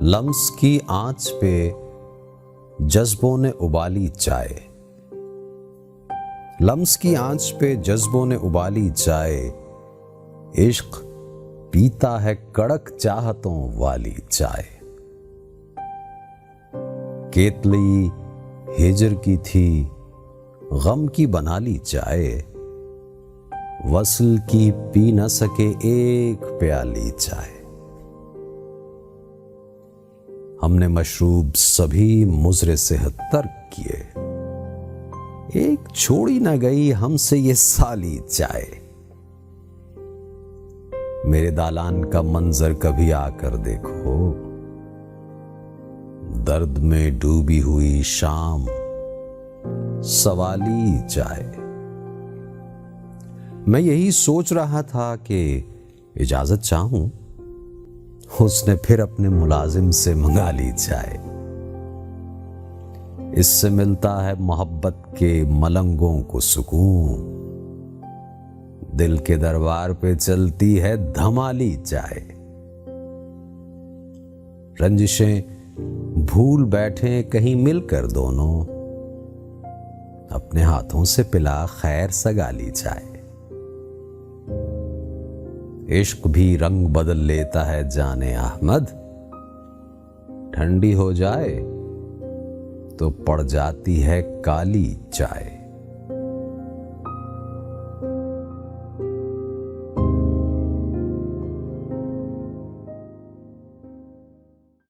Lumps की आंच पे जज्बों ने उबाली चाय, लम्स की आंच पे जज्बों ने उबाली चाय, इश्क पीता है कड़क चाहतों वाली चाय। केतली हिजर की थी गम की बना ली चाय, वसल की पी न सके एक प्याली चाय। हमने मशरूब सभी मुजरे सेहत तर्क किए, एक छोड़ी न गई हमसे ये साली चाय। मेरे दालान का मंजर कभी आकर देखो, दर्द में डूबी हुई शाम सवाली चाय। मैं यही सोच रहा था कि इजाजत चाहूं, उसने फिर अपने मुलाजिम से मंगा ली चाय। इससे मिलता है मोहब्बत के मलंगों को सुकून, दिल के दरबार पे चलती है धमाली चाय। रंजिशें भूल बैठे कहीं मिलकर दोनों, अपने हाथों से पिला खैर सगाली चाय। इश्क भी रंग बदल लेता है जाने अहमद, ठंडी हो जाए तो पड़ जाती है काली चाय।